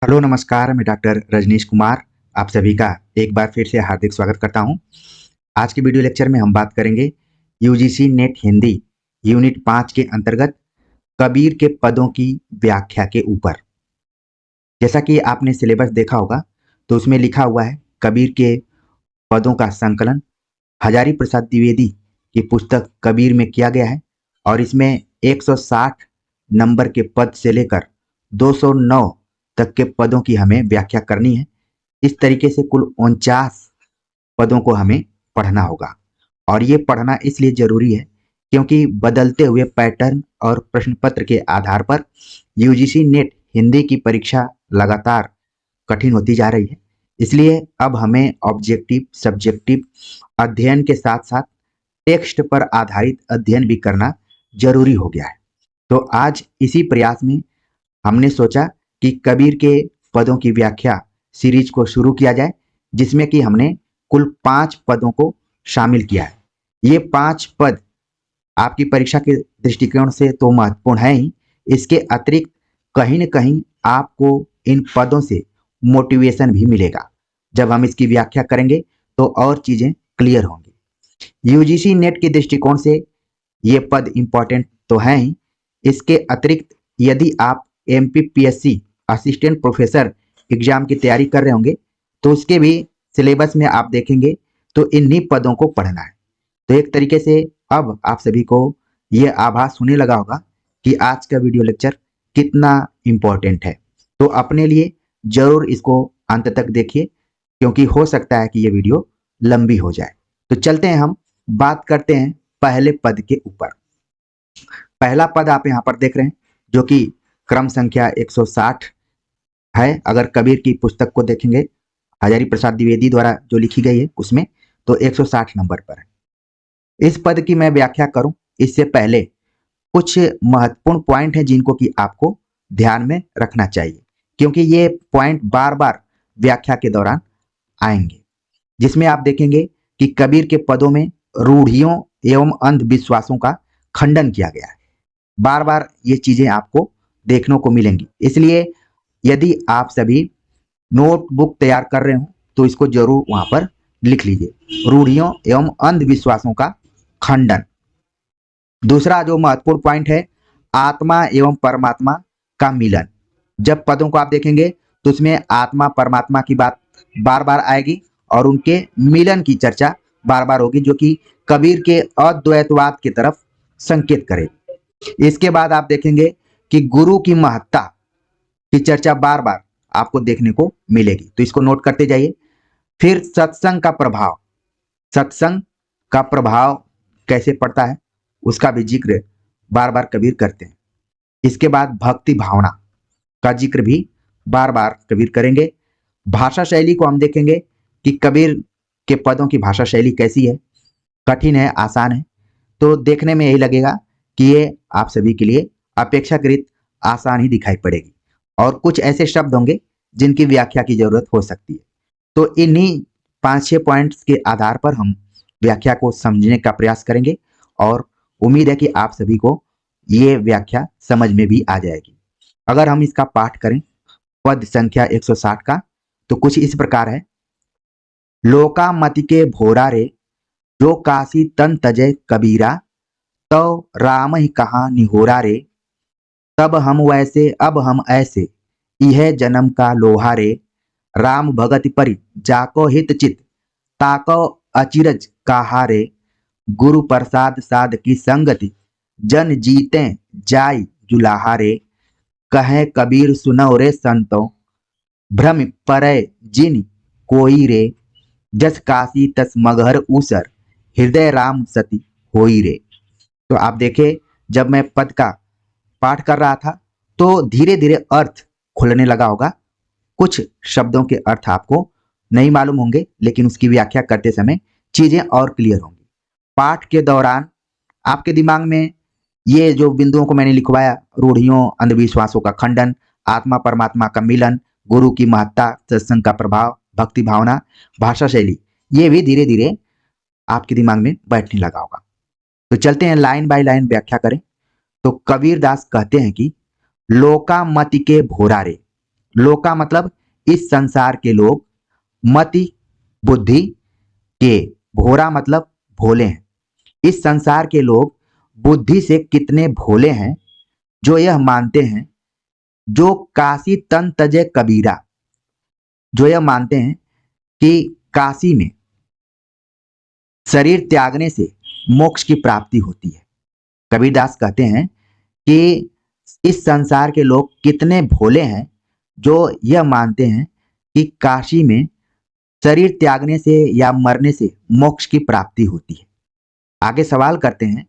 Hello नमस्कार, मैं doctor Rajneesh Kumar आप सभी का एक बार फिर से हार्दिक स्वागत करता हूं। आज के वीडियो लेक्चर में हम बात करेंगे यूजीसी नेट हिंदी यूनिट 5 के अंतर्गत कबीर के पदों की व्याख्या के ऊपर। जैसा कि आपने सिलेबस देखा होगा तो उसमें लिखा हुआ है कबीर के पदों का संकलन हजारी प्रसाद द्विवेदी की पुस्तक कबीर में किया गया है और इसमें 160 नंबर के पद से लेकर 209 तक के पदों की हमें व्याख्या करनी है। इस तरीके से कुल 49 पदों को हमें पढ़ना होगा और ये पढ़ना इसलिए जरूरी है क्योंकि बदलते हुए पैटर्न और प्रश्न पत्र के आधार पर यूजीसी नेट हिंदी की परीक्षा लगातार कठिन होती जा रही है। इसलिए अब हमें ऑब्जेक्टिव सब्जेक्टिव अध्ययन के साथ साथ टेक्स्ट पर आधारित अध्ययन भी करना जरूरी हो गया है। तो आज इसी प्रयास में हमने सोचा कि कबीर के पदों की व्याख्या सीरीज को शुरू किया जाए, जिसमें कि हमने कुल 5 पदों को शामिल किया है। ये 5 पद आपकी परीक्षा के दृष्टिकोण से तो महत्वपूर्ण है ही, इसके अतिरिक्त कहीं न कहीं आपको इन पदों से मोटिवेशन भी मिलेगा। जब हम इसकी व्याख्या करेंगे तो और चीजें क्लियर होंगी। यूजीसी नेट के दृष्टिकोण से ये पद इंपॉर्टेंट तो हैं ही, इसके अतिरिक्त यदि आप एमपीपीएससी असिस्टेंट प्रोफेसर एग्जाम की तैयारी कर रहे होंगे तो उसके भी सिलेबस में आप देखेंगे तो इन्हीं पदों को पढ़ना है। तो एक तरीके से अब आप सभी को ये आभास होने लगा होगा कि आज का वीडियो लेक्चर कितना इम्पोर्टेंट है। तो अपने लिए जरूर इसको अंत तक देखिए क्योंकि हो सकता है कि ये वीडियो लंबी हो जाए। तो चलते हैं, हम बात करते हैं पहले पद के ऊपर। पहला पद आप यहाँ पर देख रहे हैं जो कि क्रम संख्या 160 है। अगर कबीर की पुस्तक को देखेंगे हजारी प्रसाद द्विवेदी द्वारा जो लिखी गई है उसमें तो 160 नंबर पर है। इस पद की मैं व्याख्या करूं इससे पहले कुछ महत्वपूर्ण पॉइंट हैं जिनको कि आपको ध्यान में रखना चाहिए, क्योंकि ये पॉइंट बार बार व्याख्या के दौरान आएंगे। जिसमें आप देखेंगे कि कबीर के पदों में रूढ़ियों एवं अंधविश्वासों का खंडन किया गया है। बार बार ये चीजें आपको देखने को मिलेंगी, इसलिए यदि आप सभी नोटबुक तैयार कर रहे हो तो इसको जरूर वहां पर लिख लीजिए, रूढ़ियों एवं अंधविश्वासों का खंडन। दूसरा जो महत्वपूर्ण पॉइंट है, आत्मा एवं परमात्मा का मिलन। जब पदों को आप देखेंगे तो उसमें आत्मा परमात्मा की बात बार बार आएगी और उनके मिलन की चर्चा बार बार होगी, जो कि कबीर के अद्वैतवाद की तरफ संकेत करेगी। इसके बाद आप देखेंगे कि गुरु की महत्ता की चर्चा बार बार आपको देखने को मिलेगी, तो इसको नोट करते जाइए। फिर सत्संग का प्रभाव, सत्संग का प्रभाव कैसे पड़ता है उसका भी जिक्र बार बार कबीर करते हैं। इसके बाद भक्ति भावना का जिक्र भी बार बार कबीर करेंगे। भाषा शैली को हम देखेंगे कि कबीर के पदों की भाषा शैली कैसी है, कठिन है आसान है, तो देखने में यही लगेगा कि ये आप सभी के लिए अपेक्षाकृत आसान ही दिखाई पड़ेगी और कुछ ऐसे शब्द होंगे जिनकी व्याख्या की जरूरत हो सकती है। तो इन्हीं 5-6 पॉइंट्स के आधार पर हम व्याख्या को समझने का प्रयास करेंगे और उम्मीद है कि आप सभी को ये व्याख्या समझ में भी आ जाएगी। अगर हम इसका पाठ करें पद संख्या 160 का तो कुछ इस प्रकार है। लोका मति के भोरा रे, जो काशी तन तजय कबीरा, तो राम ही कहा निहोरा रे, तब हम वैसे अब हम ऐसे, यह जन्म का लोहा रे, राम भगत परि जाको हित चित, ताको अचिरज कहा रे, गुरु प्रसाद साध की संगति, जन जीते जाय जुलाहा रे, कहे कबीर सुनो रे संतो, भ्रम परय जिन कोई रे, जस काशी तस मगहर ऊसर, हृदय राम सती होई रे। तो आप देखें, जब मैं पद का पाठ कर रहा था तो धीरे धीरे अर्थ खुलने लगा होगा। कुछ शब्दों के अर्थ आपको नहीं मालूम होंगे, लेकिन उसकी व्याख्या करते समय चीजें और क्लियर होंगी। पाठ के दौरान आपके दिमाग में ये जो बिंदुओं को मैंने लिखवाया, रूढ़ियों अंधविश्वासों का खंडन, आत्मा परमात्मा का मिलन, गुरु की महत्ता, सत्संग का प्रभाव, भक्ति भावना, भाषा शैली, ये भी धीरे धीरे आपके दिमाग में बैठने लगा होगा। तो चलते हैं लाइन बाय लाइन व्याख्या करें। तो कबीर दास कहते हैं कि लोका मति के भोरा रे, लोका मतलब इस संसार के लोग, मति बुद्धि के, भोरा मतलब भोले हैं। इस संसार के लोग बुद्धि से कितने भोले हैं, जो यह मानते हैं, जो काशी तन तजे कबीरा, जो यह मानते हैं कि काशी में शरीर त्यागने से मोक्ष की प्राप्ति होती है। कबीरदास कहते हैं कि इस संसार के लोग कितने भोले हैं, जो यह मानते हैं कि काशी में शरीर त्यागने से या मरने से मोक्ष की प्राप्ति होती है। आगे सवाल करते हैं,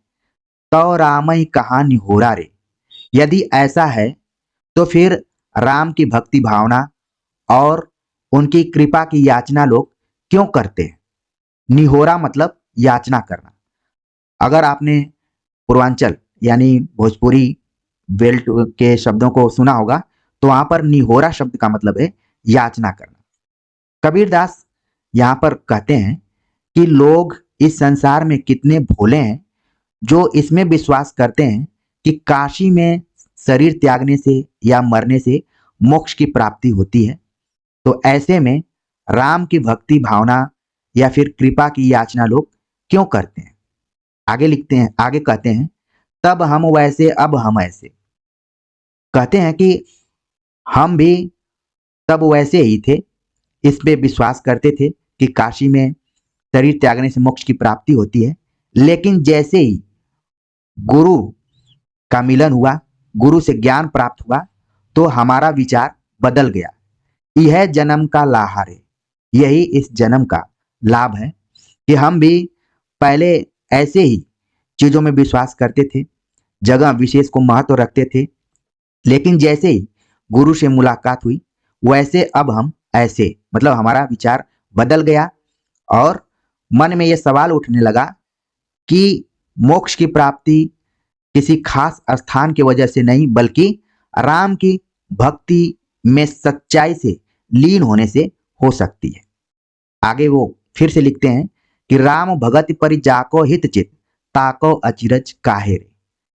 तो रामई कहाँ निहोरा रे। यदि ऐसा है तो फिर राम की भक्ति भावना और उनकी कृपा की याचना लोग क्यों करते हैं। निहोरा मतलब याचना करना। अगर आपने पूर्वांचल यानी भोजपुरी बेल्ट के शब्दों को सुना होगा तो वहां पर निहोरा शब्द का मतलब है याचना करना। कबीरदास यहाँ पर कहते हैं कि लोग इस संसार में कितने भोले हैं, जो इसमें विश्वास करते हैं कि काशी में शरीर त्यागने से या मरने से मोक्ष की प्राप्ति होती है। तो ऐसे में राम की भक्ति भावना या फिर कृपा की याचना लोग क्यों करते हैं। आगे लिखते हैं, आगे कहते हैं, तब हम वैसे अब हम ऐसे। कहते हैं कि हम भी तब वैसे ही थे, इस पे विश्वास करते थे कि काशी में शरीर त्यागने से मोक्ष की प्राप्ति होती है। लेकिन जैसे ही गुरु का मिलन हुआ, गुरु से ज्ञान प्राप्त हुआ, तो हमारा विचार बदल गया। यह जन्म का लाहार है, यही इस जन्म का लाभ है कि हम भी पहले ऐसे ही चीजों में विश्वास करते थे, जगह विशेष को महत्व रखते थे। लेकिन जैसे ही गुरु से मुलाकात हुई, वैसे अब हम ऐसे, मतलब हमारा विचार बदल गया और मन में यह सवाल उठने लगा कि मोक्ष की प्राप्ति किसी खास स्थान की वजह से नहीं, बल्कि राम की भक्ति में सच्चाई से लीन होने से हो सकती है। आगे वो फिर से लिखते हैं कि राम भगत परि जाको हित चित ताको अचिरज काहे रे।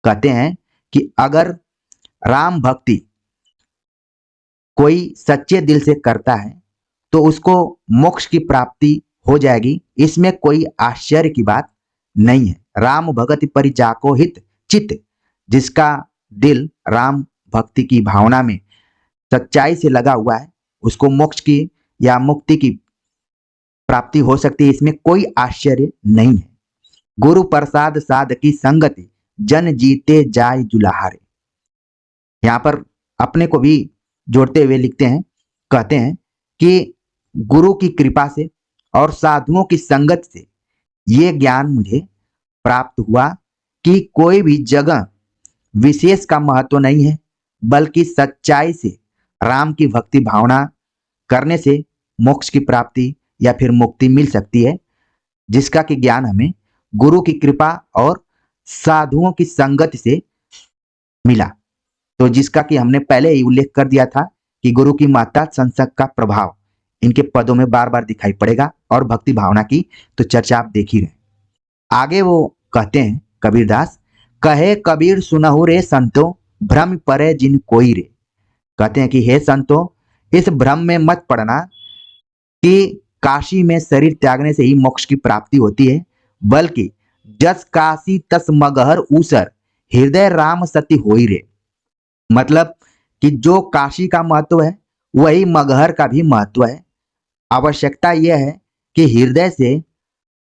कहते हैं कि अगर राम भक्ति कोई सच्चे दिल से करता है तो उसको मोक्ष की प्राप्ति हो जाएगी, इसमें कोई आश्चर्य की बात नहीं है। राम भगत परि जाको हित चित, जिसका दिल राम भक्ति की भावना में सच्चाई से लगा हुआ है, उसको मोक्ष की या मुक्ति की प्राप्ति हो सकती है, इसमें कोई आश्चर्य नहीं है। गुरु प्रसाद साध की संगति जन जीते जाय जुलाहारे। यहाँ पर अपने को भी जोड़ते हुए लिखते हैं, कहते हैं कि गुरु की कृपा से और साधुओं की संगत से ये ज्ञान मुझे प्राप्त हुआ कि कोई भी जगह विशेष का महत्व नहीं है, बल्कि सच्चाई से राम की भक्ति भावना करने से मोक्ष की प्राप्ति या फिर मुक्ति मिल सकती है, जिसका कि ज्ञान हमें गुरु की कृपा और साधुओं की संगत से मिला। तो जिसका कि हमने पहले ही उल्लेख कर दिया था कि गुरु की महत्ता संसर्ग का प्रभाव इनके पदों में बार बार दिखाई पड़ेगा, और भक्ति भावना की तो चर्चा आप देख ही रहे। आगे वो कहते हैं कबीरदास, कहे कबीर सुनहु रे संतो भ्रम परे जिन कोई रे। कहते हैं कि हे संतो, इस भ्रम में मत पड़ना कि काशी में शरीर त्यागने से ही मोक्ष की प्राप्ति होती है, बल्कि जस काशी तस मगहर ऊसर हृदय राम सती होई रे। मतलब कि जो काशी का महत्व है वही मगहर का भी महत्व है। आवश्यकता यह है कि हृदय से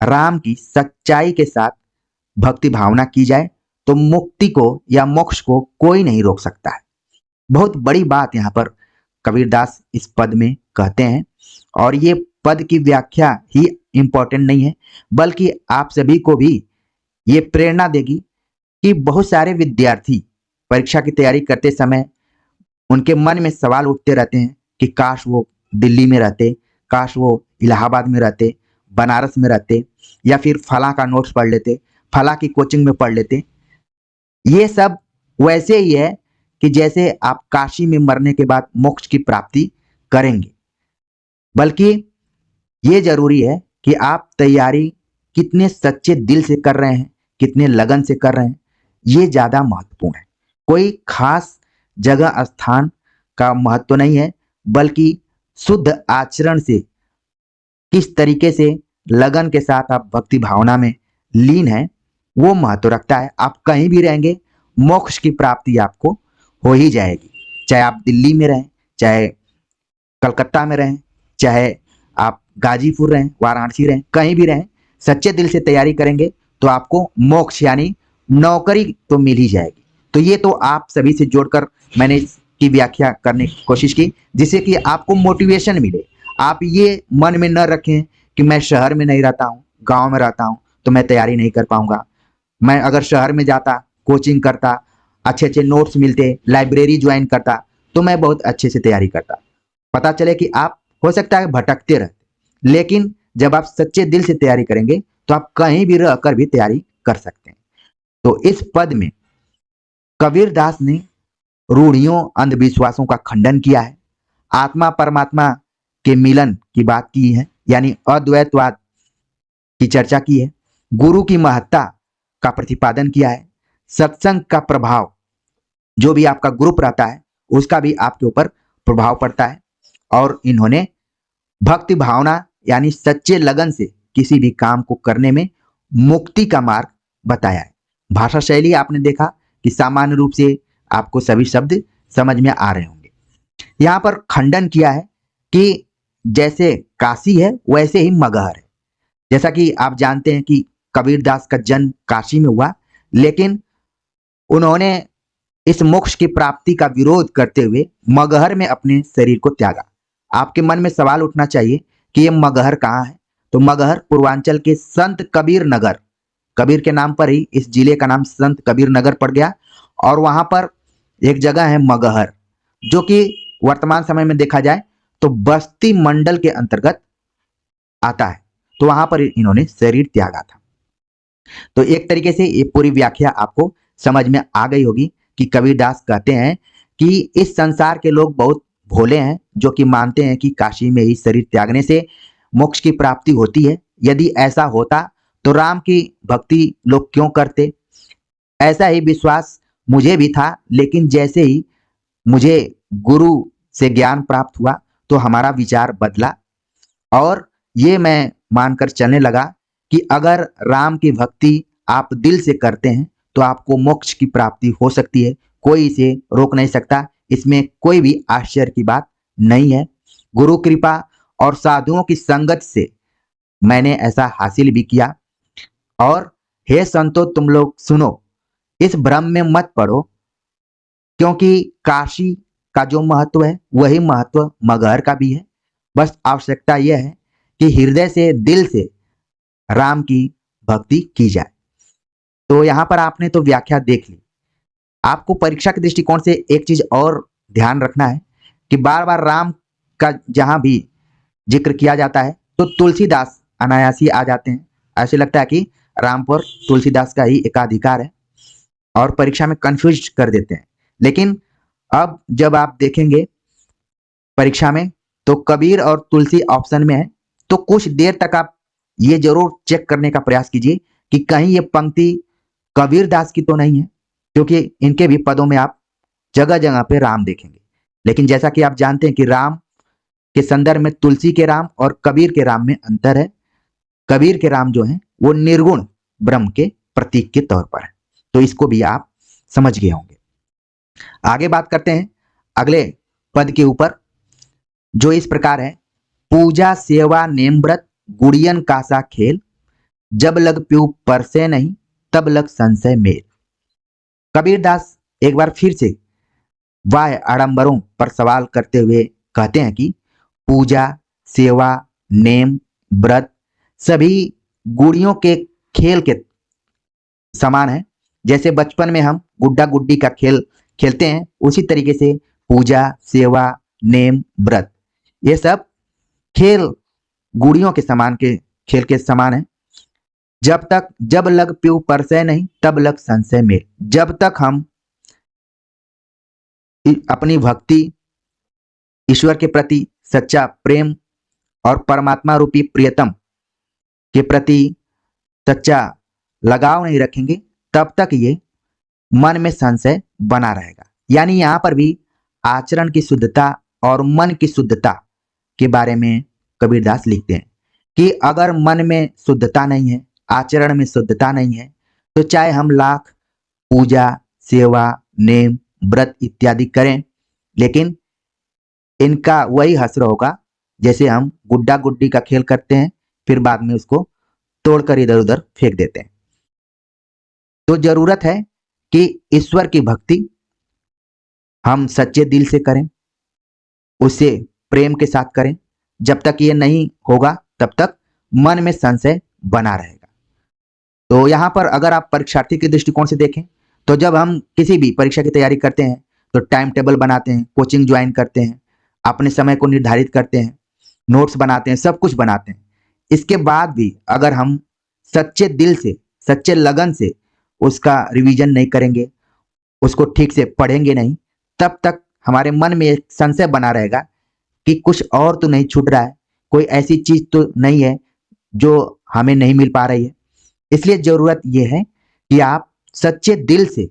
राम की सच्चाई के साथ भक्ति भावना की जाए, तो मुक्ति को या मोक्ष को कोई नहीं रोक सकता है। बहुत बड़ी बात यहाँ पर कबीरदास इस पद में कहते हैं, और ये पद की व्याख्या ही इंपॉर्टेंट नहीं है, बल्कि आप सभी को भी ये प्रेरणा देगी कि बहुत सारे विद्यार्थी परीक्षा की तैयारी करते समय उनके मन में सवाल उठते रहते हैं कि काश वो दिल्ली में रहते, काश वो इलाहाबाद में रहते, बनारस में रहते, या फिर फला का नोट्स पढ़ लेते, फला की कोचिंग में पढ़ लेते। ये सब वैसे ही है कि जैसे आप काशी में मरने के बाद मोक्ष की प्राप्ति करेंगे, बल्कि ये जरूरी है कि आप तैयारी कितने सच्चे दिल से कर रहे हैं, कितने लगन से कर रहे हैं, ये ज्यादा महत्वपूर्ण है। कोई खास जगह स्थान का महत्व नहीं है, बल्कि शुद्ध आचरण से किस तरीके से लगन के साथ आप भक्ति भावना में लीन है वो महत्व रखता है। आप कहीं भी रहेंगे मोक्ष की प्राप्ति आपको हो ही जाएगी, चाहे आप दिल्ली में रहें, चाहे कलकत्ता में रहें, चाहे आप गाजीपुर रहें, वाराणसी रहें, कहीं भी रहें, सच्चे दिल से तैयारी करेंगे तो आपको मोक्ष यानी नौकरी तो मिल ही जाएगी। तो ये तो आप सभी से जोड़कर मैंने इसकी व्याख्या करने की कोशिश की जिससे कि आपको मोटिवेशन मिले। आप ये मन में न रखें कि मैं शहर में नहीं रहता हूँ, गांव में रहता हूँ तो मैं तैयारी नहीं कर पाऊंगा। मैं अगर शहर में जाता, कोचिंग करता, अच्छे अच्छे नोट्स मिलते, लाइब्रेरी ज्वाइन करता तो मैं बहुत अच्छे से तैयारी करता। पता चले कि आप हो सकता है भटकते रहते, लेकिन जब आप सच्चे दिल से तैयारी करेंगे तो आप कहीं भी रहकर भी तैयारी कर सकते हैं। तो इस पद में कबीर दास ने रूढ़ियों अंधविश्वासों का खंडन किया है, आत्मा परमात्मा के मिलन की बात की है यानी अद्वैतवाद की चर्चा की है, गुरु की महत्ता का प्रतिपादन किया है, सत्संग का प्रभाव, जो भी आपका ग्रुप रहता है उसका भी आपके ऊपर प्रभाव पड़ता है, और इन्होंने भक्ति भावना यानी सच्चे लगन से किसी भी काम को करने में मुक्ति का मार्ग बताया है। भाषा शैली आपने देखा कि सामान्य रूप से आपको सभी शब्द समझ में आ रहे होंगे। यहाँ पर खंडन किया है कि जैसे काशी है वैसे ही मगहर है। जैसा कि आप जानते हैं कि कबीर दास का जन्म काशी में हुआ, लेकिन उन्होंने इस मोक्ष की प्राप्ति का विरोध करते हुए मगहर में अपने शरीर को त्यागा। आपके मन में सवाल उठना चाहिए कि ये मगहर कहाँ है? तो मगहर पूर्वांचल के संत कबीर नगर, कबीर के नाम पर ही इस जिले का नाम संत कबीर नगर पड़ गया, और वहां पर एक जगह है मगहर जो कि वर्तमान समय में देखा जाए तो बस्ती मंडल के अंतर्गत आता है। तो वहां पर इन्होंने शरीर त्यागा था। तो एक तरीके से ये पूरी व्याख्या आपको समझ में आ गई होगी कि कबीरदास कहते हैं कि इस संसार के लोग बहुत भोले हैं जो कि मानते हैं कि काशी में ही शरीर त्यागने से मोक्ष की प्राप्ति होती है। यदि ऐसा होता तो राम की भक्ति लोग क्यों करते? ऐसा ही विश्वास मुझे भी था, लेकिन जैसे ही मुझे गुरु से ज्ञान प्राप्त हुआ तो हमारा विचार बदला और ये मैं मानकर चलने लगा कि अगर राम की भक्ति आप दिल से करते हैं तो आपको मोक्ष की प्राप्ति हो सकती है, कोई इसे रोक नहीं सकता, इसमें कोई भी आश्चर्य की बात नहीं है। गुरु कृपा और साधुओं की संगत से मैंने ऐसा हासिल भी किया। और हे संतो, तुम लोग सुनो, इस भ्रम में मत पड़ो, क्योंकि काशी का जो महत्व है वही महत्व मगहर का भी है। बस आवश्यकता यह है कि हृदय से, दिल से राम की भक्ति की जाए। तो यहां पर आपने तो व्याख्या देख ली। आपको परीक्षा के दृष्टिकोण से एक चीज और ध्यान रखना है कि बार बार राम का जहां भी जिक्र किया जाता है तो तुलसीदास अनायासी आ जाते हैं। ऐसे लगता है कि राम पर तुलसीदास का ही एकाधिकार है और परीक्षा में कंफ्यूज कर देते हैं। लेकिन अब जब आप देखेंगे परीक्षा में तो कबीर और तुलसी ऑप्शन में है, तो कुछ देर तक आप ये जरूर चेक करने का प्रयास कीजिए कि कहीं ये पंक्ति कबीर दास की तो नहीं है, क्योंकि इनके भी पदों में आप जगह जगह पे राम देखेंगे। लेकिन जैसा कि आप जानते हैं कि राम के संदर्भ में तुलसी के राम और कबीर के राम में अंतर है। कबीर के राम जो है वो निर्गुण ब्रह्म के प्रतीक के तौर पर है। तो इसको भी आप समझ गए होंगे। आगे बात करते हैं अगले पद के ऊपर, जो इस प्रकार है, पूजा सेवा नेम व्रत गुड़ियन कासा खेल, जब लग प्यू परसे नहीं तब लग संशय मेल। कबीरदास एक बार फिर से वाह आडंबरों पर सवाल करते हुए कहते हैं कि पूजा सेवा नेम व्रत सभी गुड़ियों के खेल के समान है। जैसे बचपन में हम गुड्डा गुड्डी का खेल खेलते हैं, उसी तरीके से पूजा सेवा नेम व्रत ये सब खेल गुड़ियों के समान के खेल के समान है। जब लग प्यू परसय नहीं तब लग संशय मेल। जब तक हम अपनी भक्ति, ईश्वर के प्रति सच्चा प्रेम और परमात्मा रूपी प्रियतम के प्रति सच्चा लगाव नहीं रखेंगे, तब तक ये मन में संशय बना रहेगा। यानी यहाँ पर भी आचरण की शुद्धता और मन की शुद्धता के बारे में कबीरदास लिखते हैं कि अगर मन में शुद्धता नहीं है, आचरण में शुद्धता नहीं है, तो चाहे हम लाख पूजा, सेवा, नेम, व्रत इत्यादि करें, लेकिन इनका वही हश्र होगा जैसे हम गुड्डा गुड्डी का खेल करते हैं, फिर बाद में उसको तोड़कर इधर उधर फेंक देते हैं। तो जरूरत है कि ईश्वर की भक्ति हम सच्चे दिल से करें, उसे प्रेम के साथ करें। जब तक ये नहीं होगा तब तक मन में संशय बना रहेगा। तो यहाँ पर अगर आप परीक्षार्थी के दृष्टिकोण से देखें तो जब हम किसी भी परीक्षा की तैयारी करते हैं तो टाइम टेबल बनाते हैं, कोचिंग ज्वाइन करते हैं, अपने समय को निर्धारित करते हैं, नोट्स बनाते हैं, सब कुछ बनाते हैं। इसके बाद भी अगर हम सच्चे दिल से, सच्चे लगन से उसका रिवीजन नहीं करेंगे, उसको ठीक से पढ़ेंगे नहीं, तब तक हमारे मन में एक संशय बना रहेगा कि कुछ और तो नहीं छूट रहा है, कोई ऐसी चीज तो नहीं है जो हमें नहीं मिल पा रही है। इसलिए जरूरत यह है कि आप सच्चे दिल से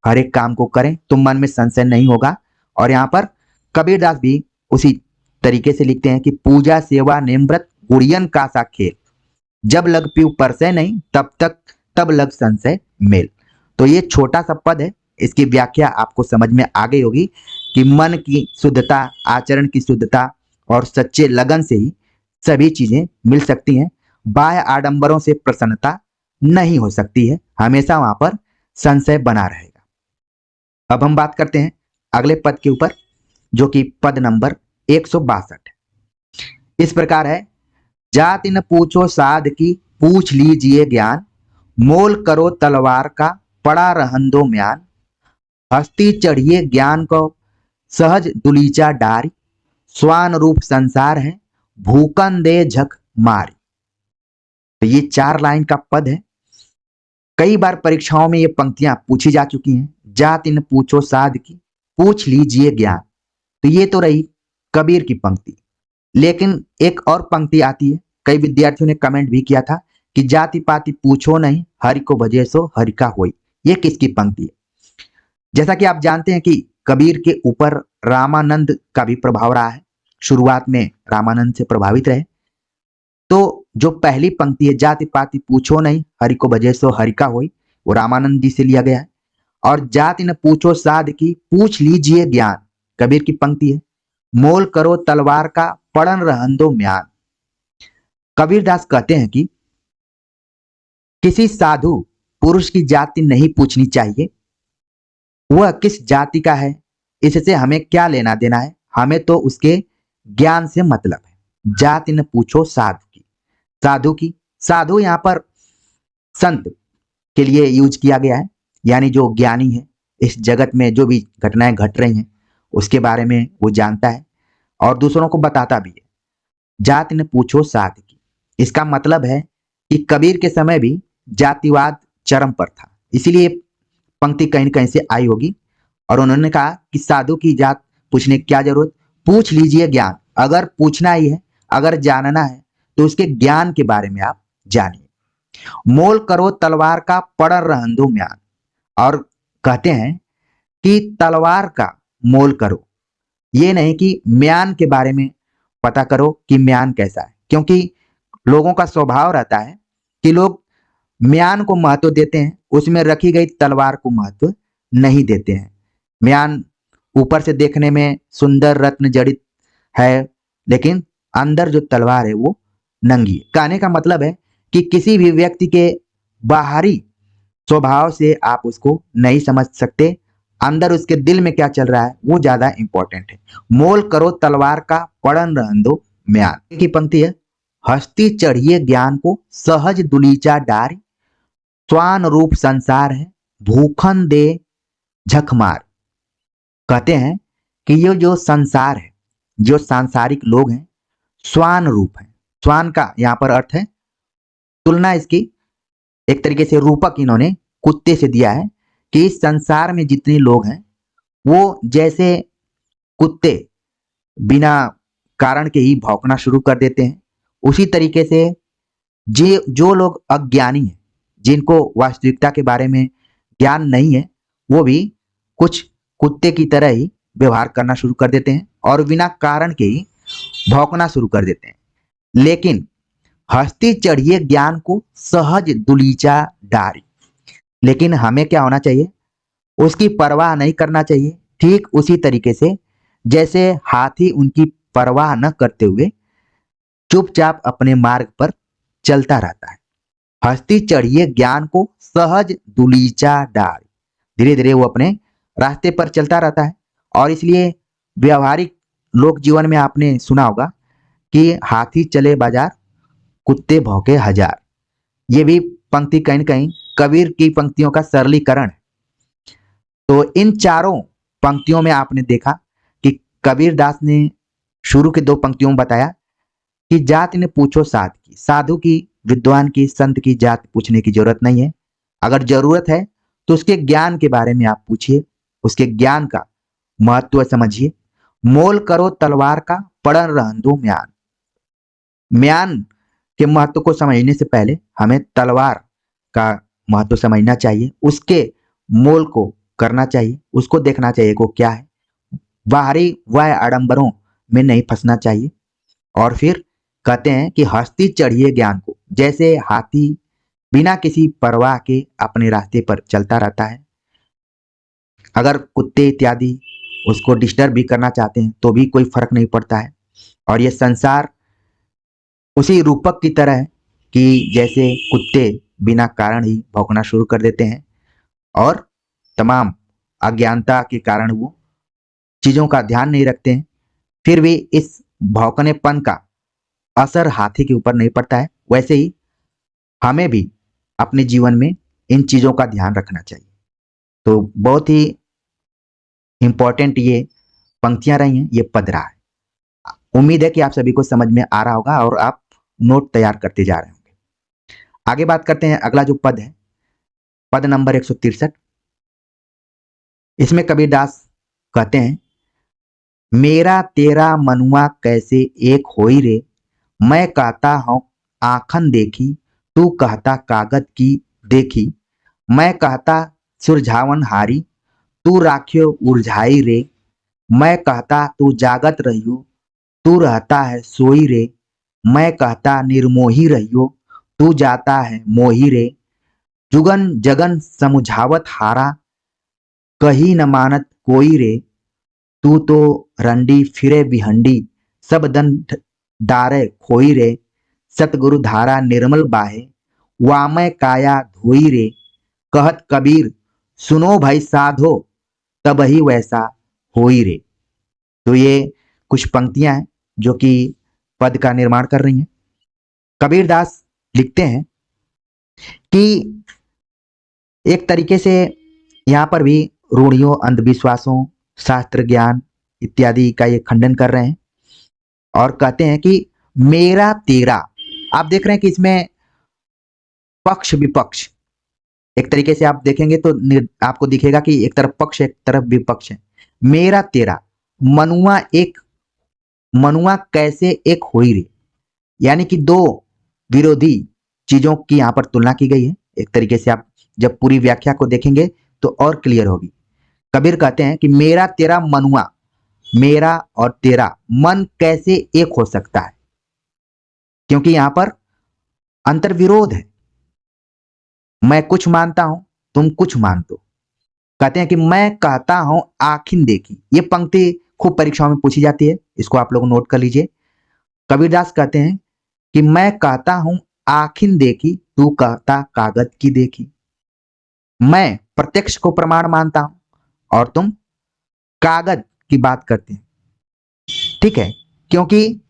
हर एक काम को करें तो मन में संशय नहीं होगा। और यहाँ पर कबीरदास भी उसी तरीके से लिखते हैं कि पूजा, सेवा, नेम, व्रत गुड़ियन का सा खेल, जब लग पीऊ परसे नहीं, तब लग संशय मेल। तो ये छोटा सा पद है, इसकी व्याख्या आपको समझ में आ गई होगी कि मन की शुद्धता, आचरण की शुद्धता और सच्चे लगन से ही सभी चीजें मिल सकती हैं। बाह्य आडंबरों से प्रसन्नता नहीं हो सकती है, हमेशा वहां पर संशय बना रहेगा। अब हम बात करते हैं अगले पद के ऊपर, जो कि पद नंबर 162 इस प्रकार है। जाति न पूछो साध की, पूछ लीजिए ज्ञान, मोल करो तलवार का, पड़ा रहन दो म्यान, हस्ती चढ़िए ज्ञान को, सहज दुलीचा डारी, स्वान रूप संसार है, भूकन दे झक मारी। तो ये 4 लाइन का पद है। कई बार परीक्षाओं में ये पंक्तियां पूछी जा चुकी हैं। जाति न पूछो साध की, पूछ लीजिए ज्ञान। तो ये तो रही कबीर की पंक्ति, लेकिन एक और पंक्ति आती है, कई विद्यार्थियों ने कमेंट भी किया था कि जाति पाति पूछो नहीं, हरि को भजे सो हरि का होई। ये किसकी पंक्ति है? जैसा कि आप जानते हैं कि कबीर के ऊपर रामानंद का भी प्रभाव रहा है, शुरुआत में रामानंद से प्रभावित रहे। तो जो पहली पंक्ति है, जाति पाति पूछो नहीं, हरि को भजे सो हरि का होई, वो रामानंद जी से लिया गया है। और जाति न पूछो साध की, पूछ लीजिए ज्ञान, कबीर की पंक्ति है। मोल करो तलवार का, पड़न रहन दो म्यान। कबीरदास कहते हैं कि किसी साधु पुरुष की जाति नहीं पूछनी चाहिए, वह किस जाति का है इससे हमें क्या लेना देना है, हमें तो उसके ज्ञान से मतलब है। जाति न पूछो साधु की, साधु की, साधु यहाँ पर संत के लिए यूज किया गया है, यानी जो ज्ञानी है, इस जगत में जो भी घटनाएं घट रही हैं उसके बारे में वो जानता है और दूसरों को बताता भी है। जाति न पूछो साधु की, इसका मतलब है कि कबीर के समय भी जातिवाद चरम पर था, इसीलिए पंक्ति कहीं न कहीं से आई होगी। और उन्होंने कहा कि साधु की जात पूछने की क्या जरूरत, पूछ लीजिए ज्ञान। अगर पूछना ही है, अगर जानना है तो उसके ज्ञान के बारे में आप जानिए। मोल करो तलवार का, पड़न रहन दो म्यान। और कहते हैं कि तलवार का मोल करो, ये नहीं कि म्यान के बारे में पता करो कि म्यान कैसा है, क्योंकि लोगों का स्वभाव रहता है कि लोग म्यान को महत्व देते हैं, उसमें रखी गई तलवार को महत्व नहीं देते हैं। म्यान ऊपर से देखने में सुंदर रत्न जड़ित है, लेकिन अंदर जो तलवार है वो नंगी है। कहने का मतलब है कि किसी भी व्यक्ति के बाहरी स्वभाव से आप उसको नहीं समझ सकते, अंदर उसके दिल में क्या चल रहा है वो ज्यादा इंपॉर्टेंट है। मोल करो तलवार का, पड़न रहन दो म्यान की पंक्ति है। हस्ती चढ़िए ज्ञान को, सहज दुलीचा डारी, स्वान रूप संसार है, भूखन दे झकमार। कहते हैं कि ये जो संसार है, जो सांसारिक लोग हैं, स्वान रूप है। स्वान का यहाँ पर अर्थ है तुलना, इसकी एक तरीके से रूपक इन्होंने कुत्ते से दिया है कि इस संसार में जितने लोग हैं वो जैसे कुत्ते बिना कारण के ही भौंकना शुरू कर देते हैं, उसी तरीके से जो लोग अज्ञानी हैं, जिनको वास्तविकता के बारे में ज्ञान नहीं है, वो भी कुछ कुत्ते की तरह ही व्यवहार करना शुरू कर देते हैं और बिना कारण के ही भौंकना शुरू कर देते हैं। लेकिन हस्ती चढ़िए ज्ञान को सहज दुलीचा डारी। लेकिन हमें क्या होना चाहिए, उसकी परवाह नहीं करना चाहिए। ठीक उसी तरीके से जैसे हाथी उनकी परवाह न करते हुए चुपचाप अपने मार्ग पर चलता रहता है। हस्ती चढ़िए ज्ञान को सहज दुलीचा डारी। धीरे धीरे वो अपने रास्ते पर चलता रहता है। और इसलिए व्यवहारिक लोक जीवन में आपने सुना होगा कि हाथी चले बाजार, कुत्ते भौंके हजार। ये भी पंक्ति कहीं न कहीं कबीर की पंक्तियों का सरलीकरण है। तो इन चारों पंक्तियों में आपने देखा कि कबीर दास ने शुरू के 2 पंक्तियों में बताया कि जात ने पूछो साध की, साधु की, विद्वान की, संत की जात पूछने की जरूरत नहीं है। अगर जरूरत है तो उसके ज्ञान के बारे में आप पूछिए, उसके ज्ञान का महत्व समझिए। मोल करो तलवार का, पड़न रहन दो म्यान। म्यान के महत्व को समझने से पहले हमें तलवार का महत्व समझना चाहिए, उसके मोल को करना चाहिए, उसको देखना चाहिए वो क्या है। बाहरी वह आडंबरों में नहीं फंसना चाहिए। और फिर कहते हैं कि हस्ती चढ़िए ज्ञान को, जैसे हाथी बिना किसी परवाह के अपने रास्ते पर चलता रहता है। अगर कुत्ते इत्यादि उसको डिस्टर्ब भी करना चाहते हैं तो भी कोई फर्क नहीं पड़ता है। और ये संसार उसी रूपक की तरह है कि जैसे कुत्ते बिना कारण ही भौंकना शुरू कर देते हैं और तमाम अज्ञानता के कारण वो चीजों का ध्यान नहीं रखते हैं, फिर भी इस भौंकनेपन का असर हाथी के ऊपर नहीं पड़ता है। वैसे ही हमें भी अपने जीवन में इन चीजों का ध्यान रखना चाहिए। तो बहुत ही इंपॉर्टेंट ये पंक्तियां रही हैं, ये पद रहा है। उम्मीद है कि आप सभी को समझ में आ रहा होगा और आप नोट तैयार करते जा रहे होंगे। आगे बात करते हैं, अगला जो पद है, पद नंबर 163। इसमें कबीरदास कहते हैं, मेरा तेरा मनुआ कैसे एक होई रे, मैं कहता हूं आखन देखी, तू कहता कागज की देखी। मैं कहता सुरझावन हारी, तू राख्यो उलझाई रे। मैं कहता तू जागत रहियो, तू रहता है सोई रे। मैं कहता निर्मोही रहियो, तू जाता है मोही रे। जुगन जगन समुझावत हारा, कही न मानत कोई रे। तू तो रंडी फिरे बिहंडी, सब दन डारे खोई रे। सतगुरु धारा निर्मल बाहे, वामय काया धोई रे। कहत कबीर सुनो भाई साधो, तब ही वैसा होई रे। तो ये कुछ पंक्तियां हैं जो कि पद का निर्माण कर रही हैं। कबीरदास लिखते हैं कि एक तरीके से यहाँ पर भी रूढ़ियों, अंधविश्वासों, शास्त्र ज्ञान इत्यादि का ये खंडन कर रहे हैं और कहते हैं कि मेरा तेरा। आप देख रहे हैं कि इसमें पक्ष विपक्ष, एक तरीके से आप देखेंगे तो आपको दिखेगा कि एक तरफ पक्ष एक तरफ विपक्ष है। मेरा तेरा मनुआ एक, मनुआ कैसे एक होई रे, यानी कि 2 विरोधी चीजों की यहाँ पर तुलना की गई है। एक तरीके से आप जब पूरी व्याख्या को देखेंगे तो और क्लियर होगी। कबीर कहते हैं कि मेरा तेरा मनुआ, मेरा और तेरा मन कैसे एक हो सकता है, क्योंकि यहां पर अंतर्विरोध है। मैं कुछ मानता हूं, तुम कुछ मानते हो। कहते हैं कि मैं कहता हूं आखिन देखी। ये पंक्ति खूब परीक्षाओं में पूछी जाती है, इसको आप लोग नोट कर लीजिए। कबीरदास कहते हैं कि मैं कहता हूं आखिन देखी, तू कहता कागज की देखी। मैं प्रत्यक्ष को प्रमाण मानता हूं और तुम कागज की बात करते हैं। ठीक है, क्योंकि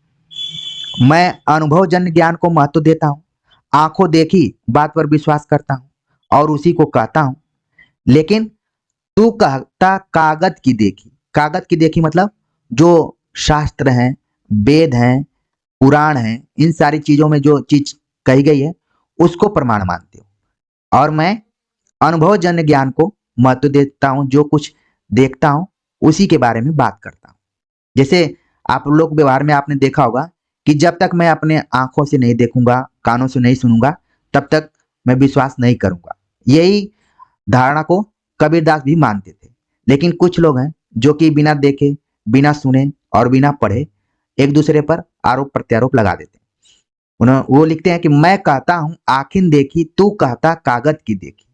मैं अनुभवजन्य ज्ञान को महत्व देता हूं, आंखों देखी बात पर विश्वास करता हूं और उसी को कहता हूं। लेकिन तू कहता कागज की देखी। कागज की देखी मतलब जो शास्त्र हैं, वेद हैं, पुराण हैं, इन सारी चीजों में जो चीज कही गई है उसको प्रमाण मानते हो और मैं अनुभवजन्य ज्ञान को महत्व देता हूं। जो कुछ देखता हूं उसी के बारे में बात करता हूं। जैसे आप लोग व्यवहार में आपने देखा होगा कि जब तक मैं अपने आंखों से नहीं देखूंगा, कानों से नहीं सुनूंगा, तब तक मैं विश्वास नहीं करूंगा। यही धारणा को कबीरदास भी मानते थे। लेकिन कुछ लोग हैं जो कि बिना देखे, बिना सुने और बिना पढ़े एक दूसरे पर आरोप प्रत्यारोप लगा देते हैं। वो लिखते हैं कि मैं कहता हूं आखिन देखी, तू कहता कागज की देखी।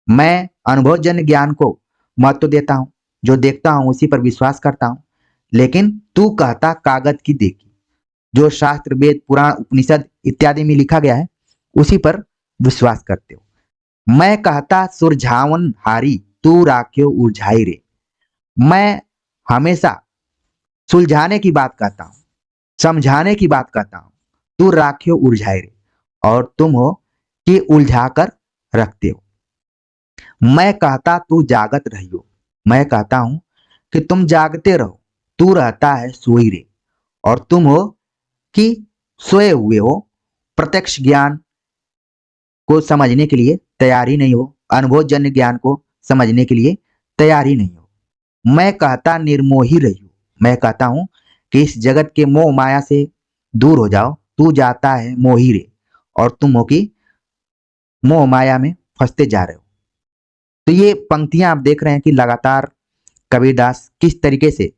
मैं अनुभवजन्य ज्ञान को महत्व देता हूं, जो देखता हूं उसी पर विश्वास करता हूं, लेकिन तू कहता कागज की देखी। जो शास्त्र, वेद, पुराण, उपनिषद इत्यादि में लिखा गया है उसी पर विश्वास करते हो। मैं कहता सुरझावन हारी, तू राख्यो उलझाई रे। मैं हमेशा सुलझाने की बात कहता हूं, समझाने की बात कहता हूं, तू राख्यो उलझाई रे, और तुम हो कि उलझा कर रखते हो। मैं कहता तू जागत रहियो, मैं कहता हूं कि तुम जागते रहो, तू रहता है सोई रे, और तुम हो कि सोए हुए हो। प्रत्यक्ष ज्ञान को समझने के लिए तैयार ही नहीं हो, अनुभवजन्य ज्ञान को समझने के लिए तैयार ही नहीं हो। मैं कहता निर्मोही रहियो, मैं कहता हूं कि इस जगत के मोह माया से दूर हो जाओ, तू जाता है मोही रे, और तुम हो कि मोह माया में फंसते जा रहे हो। तो ये पंक्तियां आप देख रहे हैं कि लगातार कबीरदास किस तरीके से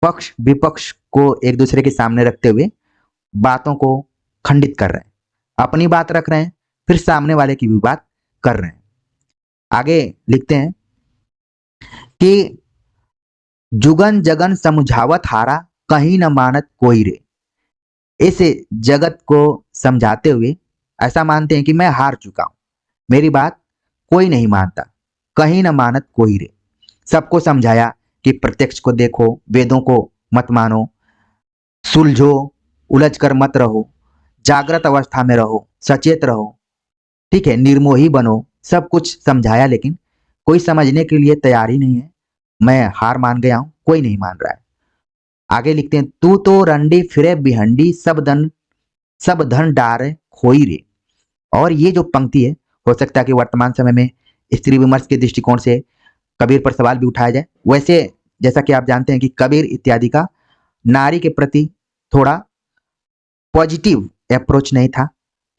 पक्ष विपक्ष को एक दूसरे के सामने रखते हुए बातों को खंडित कर रहे हैं, अपनी बात रख रहे हैं, फिर सामने वाले की भी बात कर रहे हैं। आगे लिखते हैं कि जुगन जगन समझावत हारा, कहीं न मानत कोई रे। इस जगत को समझाते हुए ऐसा मानते हैं कि मैं हार चुका हूं, मेरी बात कोई नहीं मानता, कहीं न मानत कोई रे। सबको समझाया कि प्रत्यक्ष को देखो, वेदों को मत मानो, सुलझो, उलझ कर मत रहो, जागृत अवस्था में रहो, सचेत रहो, ठीक है, निर्मोही बनो। सब कुछ समझाया, लेकिन कोई समझने के लिए तैयार ही नहीं है। मैं हार मान गया हूं, कोई नहीं मान रहा है। आगे लिखते हैं, तू तो रंडी फिरे बिहंडी, सब धन डारे खोई रे। और ये जो पंक्ति है, हो सकता है कि वर्तमान समय में स्त्री विमर्श के दृष्टिकोण से कबीर पर सवाल भी उठाया जाए। वैसे जैसा कि आप जानते हैं कि कबीर इत्यादि का नारी के प्रति थोड़ा पॉजिटिव अप्रोच नहीं था,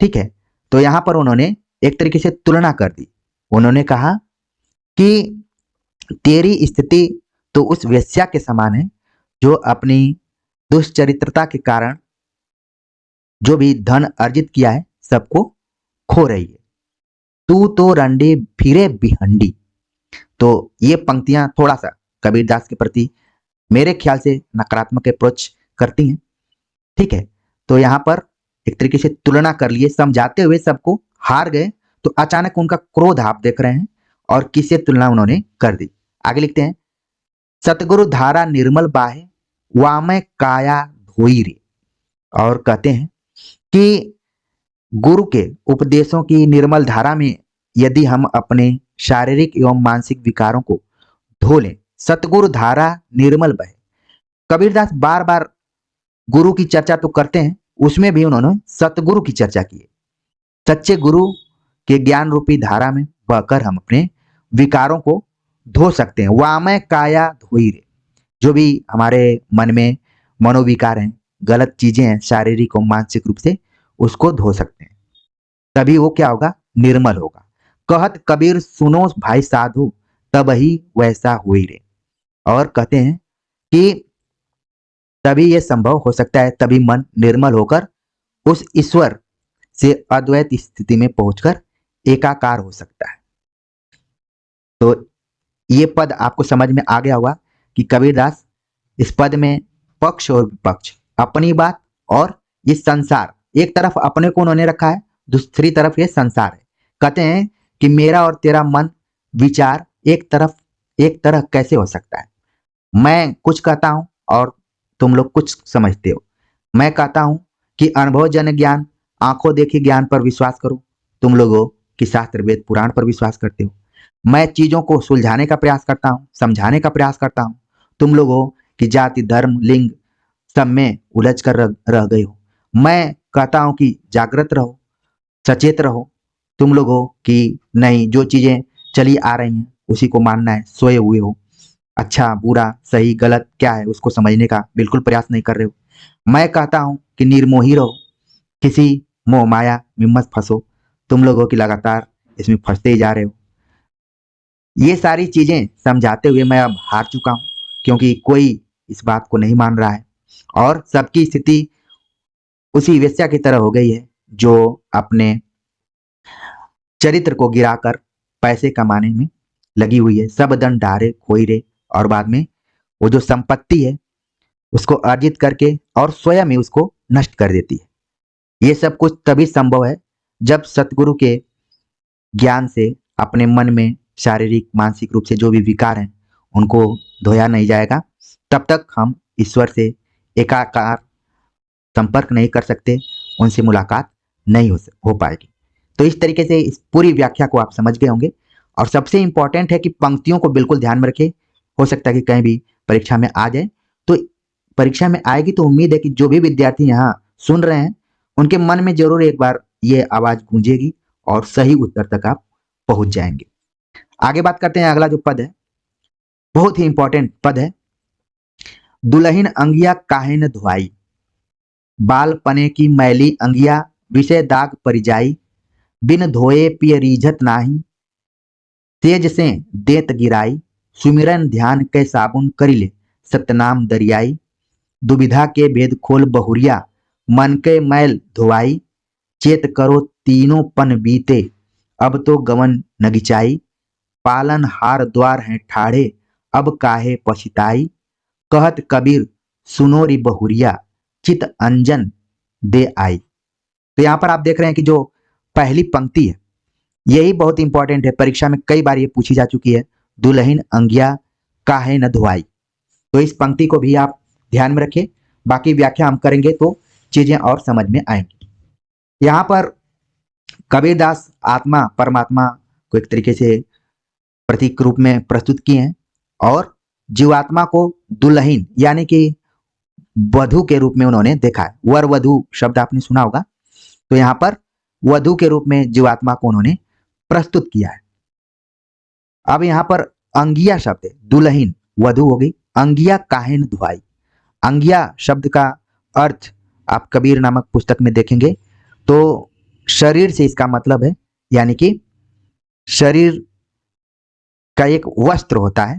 ठीक है। तो यहां पर उन्होंने एक तरीके से तुलना कर दी। उन्होंने कहा कि तेरी स्थिति तो उस वेश्या के समान है जो अपनी दुष्चरित्रता के कारण जो भी धन अर्जित किया है सबको खो रही है। तू तो रंडे फिरे बिहंडी। तो ये पंक्तियां थोड़ा सा कबीरदास के प्रति मेरे ख्याल से नकारात्मक अप्रोच करती हैं, ठीक है। तो यहां पर एक तरीके से तुलना कर लिए, समझाते हुए सबको हार गए, तो अचानक उनका क्रोध आप देख रहे हैं और किससे तुलना उन्होंने कर दी। आगे लिखते हैं, सतगुरु धारा निर्मल बाहे, वामय काया धोई रे। और कहते हैं कि गुरु के उपदेशों की निर्मल धारा में यदि हम अपने शारीरिक एवं मानसिक विकारों को धो लें, सतगुरु धारा निर्मल बहे। कबीरदास बार बार गुरु की चर्चा तो करते हैं, उसमें भी उन्होंने सतगुरु की चर्चा की है। सच्चे गुरु के ज्ञान रूपी धारा में बहकर हम अपने विकारों को धो सकते हैं। वामय काया धोई रे। जो भी हमारे मन में मनोविकार हैं, गलत चीजें हैं शारीरिक और मानसिक रूप से, उसको धो सकते हैं, तभी वो क्या होगा, निर्मल होगा। कहत कबीर सुनो भाई साधु, तब ही वैसा हुई रे। और कहते हैं कि तभी यह संभव हो सकता है, तभी मन निर्मल होकर उस ईश्वर से अद्वैत स्थिति में पहुंचकर एकाकार हो सकता है। तो ये पद आपको समझ में आ गया होगा कि कबीरदास इस पद में पक्ष और विपक्ष, अपनी बात और ये संसार, एक तरफ अपने को उन्होंने रखा है, दूसरी तरफ ये संसार है। कहते हैं कि मेरा और तेरा मन विचार एक तरह कैसे हो सकता है। मैं कुछ कहता हूं और तुम लोग कुछ समझते हो। मैं कहता हूं कि अनुभवजन्य ज्ञान, आंखों देखी ज्ञान पर विश्वास करो, तुम लोगों की शास्त्र वेद पुराण पर विश्वास करते हो। मैं चीजों को सुलझाने का प्रयास करता हूं, समझाने का प्रयास करता हूं, तुम लोगों की जाति धर्म लिंग सब में उलझ कर रह गए हो। मैं कहता हूं कि जागृत रहो, सचेत रहो, तुम लोगों की नहीं, जो चीजें चली आ रही हैं उसी को मानना है, सोए हुए हो, अच्छा बुरा सही गलत क्या है उसको समझने का बिल्कुल प्रयास नहीं कर रहे हो। मैं कहता हूं कि निर्मोही रहो, किसी मोह माया में मत फंसो, तुम लोगों की लगातार इसमें फंसते ही जा रहे हो। ये सारी चीजें समझाते हुए मैं अब हार चुका हूं, क्योंकि कोई इस बात को नहीं मान रहा है और सबकी स्थिति उसी वेश्या की तरह हो गई है जो अपने चरित्र को गिराकर पैसे कमाने में लगी हुई है। सब धन ढारे खोई रे, और बाद में वो जो संपत्ति है उसको अर्जित करके और स्वयं ही उसको नष्ट कर देती है। ये सब कुछ तभी संभव है जब सतगुरु के ज्ञान से अपने मन में शारीरिक मानसिक रूप से जो भी विकार हैं उनको धोया नहीं जाएगा। तब तक हम ईश्वर से एकाकार संपर्क नहीं कर सकते, उनसे मुलाकात नहीं हो पाएगी। तो इस तरीके से इस पूरी व्याख्या को आप समझ गए होंगे। और सबसे इंपॉर्टेंट है कि पंक्तियों को बिल्कुल ध्यान में रखें, हो सकता है कि कहीं भी परीक्षा में आ जाए। तो परीक्षा में आएगी तो उम्मीद है कि जो भी विद्यार्थी यहाँ सुन रहे हैं उनके मन में जरूर एक बार ये आवाज गूंजेगी और सही उत्तर तक आप पहुंच जाएंगे। आगे बात करते हैं। अगला जो पद है बहुत ही इंपॉर्टेंट पद है। दुल्हन अंगिया काहे न धुआई, बाल पने की मैली अंगिया विषय दाग परिजाई, बिन धोए पिय रीझत नाही, तेज से देत गिराई, सुमिरन ध्यान के साबुन करिले सतनाम दरियाई, दुविधा के भेद खोल बहुरिया मन के मैल धोवाई, चेत करो तीनों पन बीते अब तो गवन नगिचाई, पालन हार द्वार हैं ठाढ़े अब काहे पछिताई, कहत कबीर सुनो री बहुरिया चित अंजन दे आई। तो यहाँ पर आप देख रहे हैं कि जो पहली पंक्ति है यही बहुत इंपॉर्टेंट है, परीक्षा में कई बार ये पूछी जा चुकी है, दुल्हन अंगिया काहे न धुआई। तो इस पंक्ति को भी आप ध्यान में रखें, बाकी व्याख्या हम करेंगे तो चीजें और समझ में आएंगी। यहाँ पर कबीरदास आत्मा परमात्मा को एक तरीके से प्रतीक रूप में प्रस्तुत किए हैं और जीवात्मा को दुल्हन यानी कि वधु के रूप में उन्होंने देखा है। वर वधु शब्द आपने सुना होगा, तो यहाँ पर वधु के रूप में जीवात्मा को उन्होंने प्रस्तुत किया है। अब यहाँ पर अंगिया शब्द है, दुल्हन वधु हो गई, अंगिया काहे न धुआई। अंगिया शब्द का अर्थ आप कबीर नामक पुस्तक में देखेंगे तो शरीर से इसका मतलब है, यानी कि शरीर का एक वस्त्र होता है,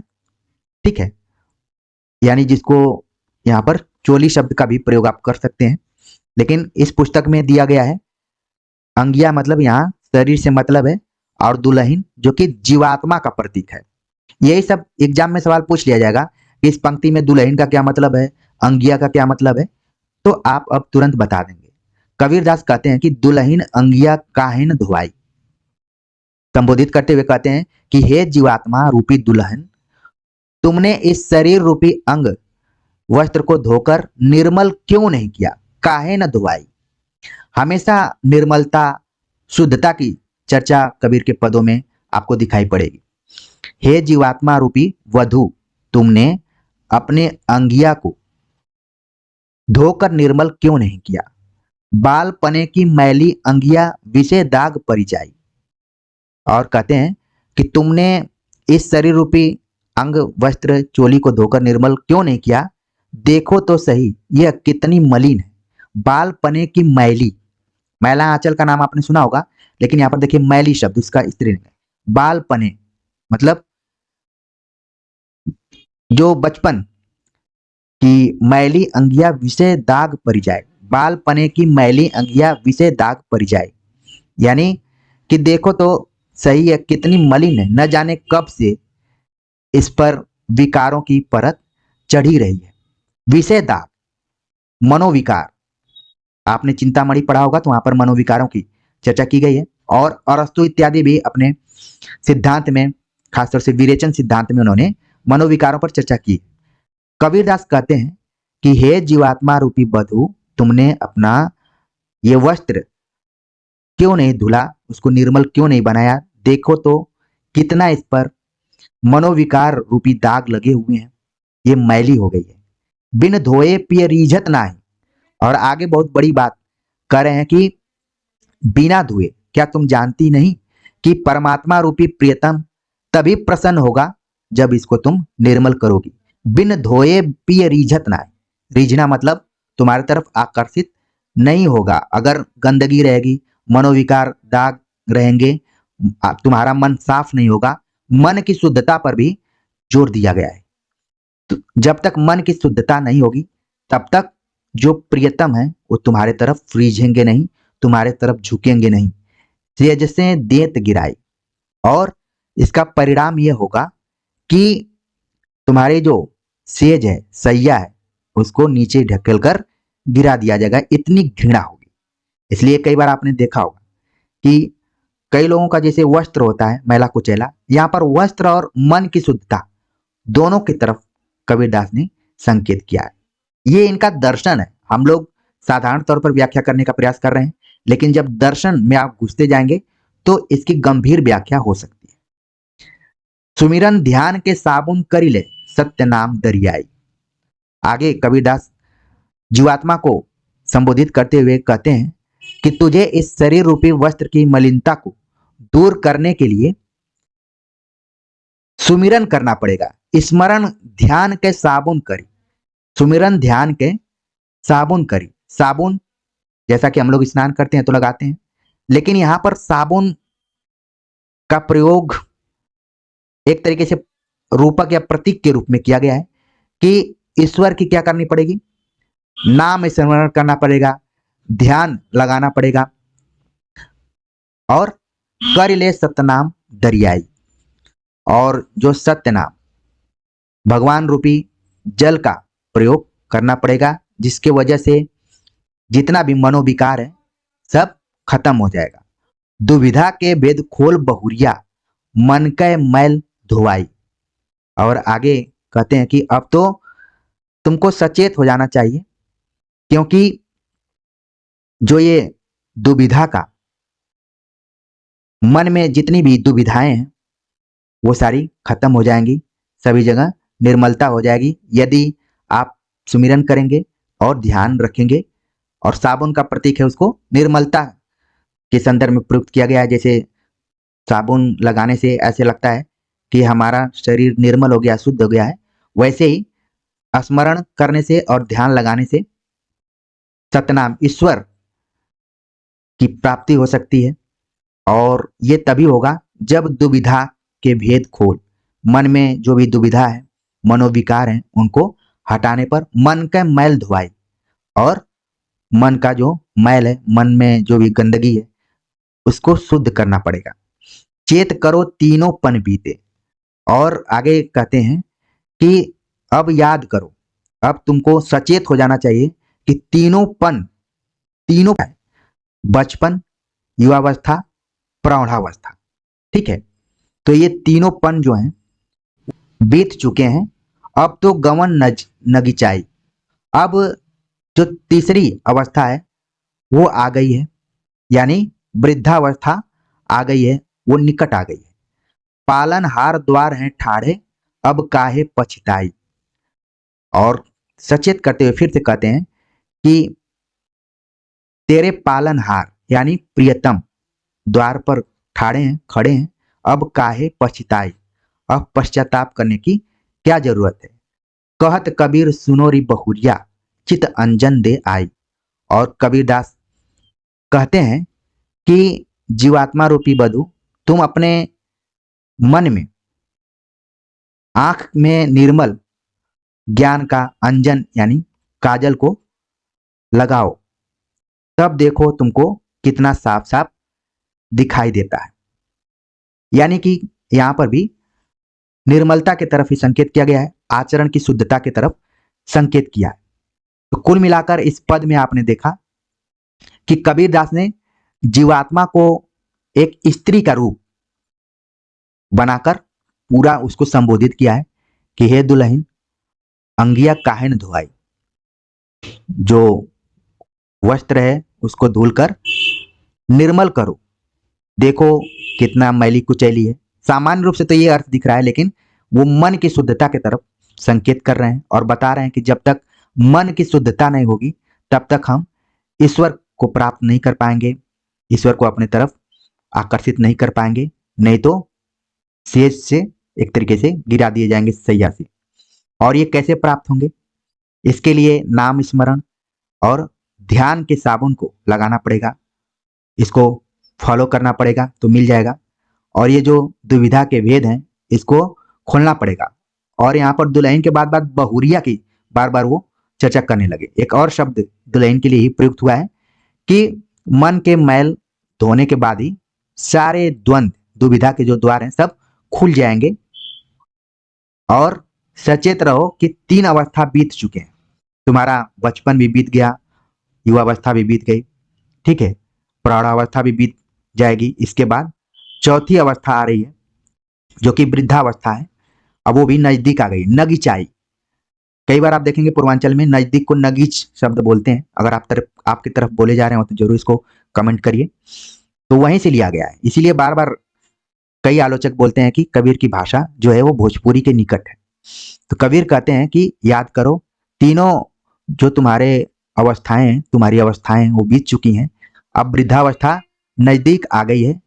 ठीक है, यानी जिसको यहाँ पर चोली शब्द का भी प्रयोग आप कर सकते हैं, लेकिन इस पुस्तक में दिया गया है अंगिया मतलब यहाँ शरीर से मतलब है और दुल्हन जो कि जीवात्मा का प्रतीक है। यही सब एग्जाम में सवाल पूछ लिया जाएगा कि इस पंक्ति में दुल्हन का क्या मतलब है, अंगिया का क्या मतलब है, तो आप अब तुरंत बता देंगे। कबीरदास कहते हैं कि दुल्हन अंगिया काहे न धुआई, संबोधित करते हुए कहते हैं कि हे जीवात्मा रूपी दुल्हन, तुमने इस शरीर रूपी अंग वस्त्र को धोकर निर्मल क्यों नहीं किया, काहे न धुआई। हमेशा निर्मलता शुद्धता की चर्चा कबीर के पदों में आपको दिखाई पड़ेगी। हे जीवात्मा रूपी वधु, तुमने अपने अंगिया को धोकर निर्मल क्यों नहीं किया, बाल पने की मैली अंगिया विषय दाग परिचाई। और कहते हैं कि तुमने इस शरीर रूपी अंग वस्त्र चोली को धोकर निर्मल क्यों नहीं किया, देखो तो सही यह कितनी मलिन है। बाल पने की मैली, मैला आंचल का नाम आपने सुना होगा, लेकिन यहाँ पर देखिए मैली शब्द उसका स्त्रीलिंग है। बाल पने मतलब जो बचपन की मैली अंगिया विषय दाग पड़ जाए, बाल पने की मैली अंगिया विषय दाग पड़ जाए, यानी कि देखो तो सही है कितनी मलिन है, न जाने कब से इस पर विकारों की परत चढ़ी रही है। विषय दाग मनोविकार, आपने चिंतामणि पढ़ा होगा तो वहां पर मनोविकारों की चर्चा की गई है और अरस्तु इत्यादि भी अपने सिद्धांत में, खासतौर से विरेचन सिद्धांत में उन्होंने मनोविकारों पर चर्चा की। कबीरदास कहते हैं कि हे जीवात्मा रूपी वधु, तुमने अपना ये वस्त्र क्यों नहीं धुला, उसको निर्मल क्यों नहीं बनाया, देखो तो कितना इस पर मनोविकार रूपी दाग लगे हुए हैं, ये मैली हो गई है। बिन धोए पिय रीझत नाही, और आगे बहुत बड़ी बात कह रहे हैं कि बिना धुए, क्या तुम जानती नहीं कि परमात्मा रूपी प्रियतम तभी प्रसन्न होगा जब इसको तुम निर्मल करोगी। बिन धोए पिय रीझत नाही, रीझना मतलब तुम्हारी तरफ आकर्षित नहीं होगा। अगर गंदगी रहेगी, मनोविकार दाग रहेंगे, तुम्हारा मन साफ नहीं होगा। मन की शुद्धता पर भी जोर दिया गया है। तो जब तक मन की शुद्धता नहीं होगी तब तक जो प्रियतम है वो तुम्हारे तरफ फ्रीझेंगे नहीं, तुम्हारे तरफ झुकेंगे नहीं। ये जैसे देत गिराई, और इसका परिणाम ये होगा कि तुम्हारे जो सेज है, सैया है, उसको नीचे ढकेल कर गिरा दिया जाएगा, इतनी घृणा होगी। इसलिए कई बार आपने देखा होगा कि कई लोगों का जैसे वस्त्र होता है मैला कुचैला, यहाँ पर वस्त्र और मन की शुद्धता दोनों की तरफ कबीरदास ने संकेत किया है। ये इनका दर्शन है। हम लोग साधारण तौर पर व्याख्या करने का प्रयास कर रहे हैं, लेकिन जब दर्शन में आप घुसते जाएंगे तो इसकी गंभीर व्याख्या हो सकती है। सुमिरन ध्यान के साबुन करिले, सत्य नाम दरियाई। आगे कबीरदास जीवात्मा को संबोधित करते हुए कहते हैं कि तुझे इस शरीर रूपी वस्त्र की मलिनता को दूर करने के लिए सुमिरन करना पड़ेगा। स्मरण ध्यान के साबुन करी, सुमिरन ध्यान के साबुन करी। साबुन जैसा कि हम लोग स्नान करते हैं तो लगाते हैं, लेकिन यहां पर साबुन का प्रयोग एक तरीके से रूपक या प्रतीक के रूप में किया गया है कि ईश्वर की क्या करनी पड़ेगी, नाम स्मरण करना पड़ेगा, ध्यान लगाना पड़ेगा, और कर ले सतनाम दरियाई। और जो सत्य नाम भगवान रूपी जल का प्रयोग करना पड़ेगा, जिसके वजह से जितना भी मनोविकार है सब खत्म हो जाएगा। दुविधा के भेद खोल बहुरिया, मन के मैल धोवाई। और आगे कहते हैं कि अब तो तुमको सचेत हो जाना चाहिए, क्योंकि जो ये दुविधा का, मन में जितनी भी दुविधाएं हैं वो सारी खत्म हो जाएंगी, सभी जगह निर्मलता हो जाएगी यदि आप सुमिरन करेंगे और ध्यान रखेंगे। और साबुन का प्रतीक है, उसको निर्मलता के संदर्भ में प्रयुक्त किया गया है। जैसे साबुन लगाने से ऐसे लगता है कि हमारा शरीर निर्मल हो गया, शुद्ध हो गया है, वैसे ही स्मरण करने से और ध्यान लगाने से सतनाम ईश्वर की प्राप्ति हो सकती है। और ये तभी होगा जब दुविधा के भेद खोल, मन में जो भी दुविधा है, मनोविकार है, उनको हटाने पर मन का मैल धुआई। और मन का जो मैल है, मन में जो भी गंदगी है, उसको शुद्ध करना पड़ेगा। चेत करो तीनों पन बीते। और आगे कहते हैं कि अब याद करो, अब तुमको सचेत हो जाना चाहिए कि तीनों पन, तीनों बचपन, युवावस्था, प्रौढ़ावस्था, ठीक है, तो ये तीनों पन जो हैं बीत चुके हैं। अब तो गवन नगिचाई, अब जो तीसरी अवस्था है वो आ गई है, यानी वृद्धावस्था आ गई है, वो निकट आ गई है। पालन हार द्वार हैं ठाढ़े, अब काहे पछताई। और सचेत करते हुए फिर से कहते हैं कि तेरे पालनहार यानी प्रियतम द्वार पर ठाड़े हैं, खड़े हैं, अब काहे पछताई, अब पश्चाताप करने की क्या जरूरत है। कहत कबीर सुनोरी बहुरिया, चित अंजन दे आई। और कबीरदास कहते हैं कि जीवात्मा रूपी बधु, तुम अपने मन में, आंख में निर्मल ज्ञान का अंजन यानी काजल को लगाओ, तब देखो तुमको कितना साफ साफ दिखाई देता है। यानी कि यहां पर भी निर्मलता की तरफ ही संकेत किया गया है, आचरण की शुद्धता की तरफ संकेत किया है। तो कुल मिलाकर इस पद में आपने देखा कि कबीरदास ने जीवात्मा को एक स्त्री का रूप बनाकर पूरा उसको संबोधित किया है कि हे दुल्हन, अंगिया काहे न धुआई, जो वस्त्र है उसको धुलकर निर्मल करो, देखो कितना मैली कुचैली है। सामान्य रूप से तो ये अर्थ दिख रहा है, लेकिन वो मन की शुद्धता की तरफ संकेत कर रहे हैं और बता रहे हैं कि जब तक मन की शुद्धता नहीं होगी तब तक हम ईश्वर को प्राप्त नहीं कर पाएंगे, ईश्वर को अपने तरफ आकर्षित नहीं कर पाएंगे, नहीं तो सेज से एक तरीके से गिरा दिए जाएंगे सैया से। और ये कैसे प्राप्त होंगे, इसके लिए नाम स्मरण और ध्यान के साबुन को लगाना पड़ेगा, इसको फॉलो करना पड़ेगा तो मिल जाएगा। और ये जो दुविधा के भेद हैं इसको खोलना पड़ेगा और यहाँ पर दुल्हन के बाद बाद बहुरिया की बार बार वो चर्चा करने लगे। एक और शब्द दुल्हन के लिए ही प्रयुक्त हुआ है कि मन के मैल धोने के बाद ही सारे द्वंद दुविधा के जो द्वार हैं सब खुल जाएंगे, और सचेत रहो कि 3 अवस्था बीत चुके हैं। तुम्हारा बचपन भी बीत गया, युवावस्था भी बीत गई, ठीक है, प्रौढ़ावस्था भी बीत जाएगी। इसके बाद चौथी अवस्था आ रही है जो कि वृद्धावस्था है। अब वो भी नजदीक आ गई, नगीचाई। कई बार आप देखेंगे पूर्वांचल में नजदीक को नगीच शब्द बोलते हैं। अगर आपकी तरफ बोले जा रहे हो तो जरूर इसको कमेंट करिए। तो वहीं से लिया गया है, इसीलिए बार बार कई आलोचक बोलते हैं कि कबीर की भाषा जो है वो भोजपुरी के निकट है। तो कबीर कहते हैं कि याद करो, तीनों जो तुम्हारी अवस्थाएं वो बीत चुकी हैं, अब वृद्धावस्था नजदीक आ गई है,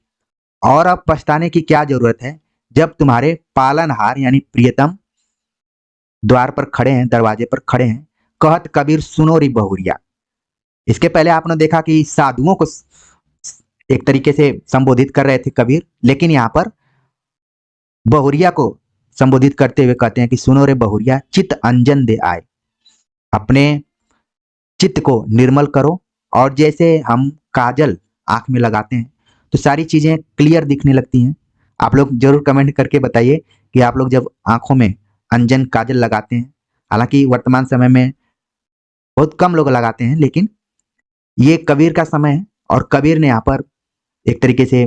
और अब पछताने की क्या जरूरत है जब तुम्हारे पालनहार यानी प्रियतम द्वार पर खड़े हैं, दरवाजे पर खड़े हैं। कहत कबीर सुनो री बहुरिया। इसके पहले आपने देखा कि साधुओं को एक तरीके से संबोधित कर रहे थे कबीर, लेकिन यहाँ पर बहुरिया को संबोधित करते हुए कहते हैं कि सुनो रे बहुरिया, चित्त अंजन दे आए। अपने चित्त को निर्मल करो, और जैसे हम काजल आंख में लगाते हैं तो सारी चीजें क्लियर दिखने लगती हैं। आप लोग जरूर कमेंट करके बताइए कि आप लोग जब आंखों में अंजन काजल लगाते हैं, हालांकि वर्तमान समय में बहुत कम लोग लगाते हैं, लेकिन ये कबीर का समय है, और कबीर ने यहाँ पर एक तरीके से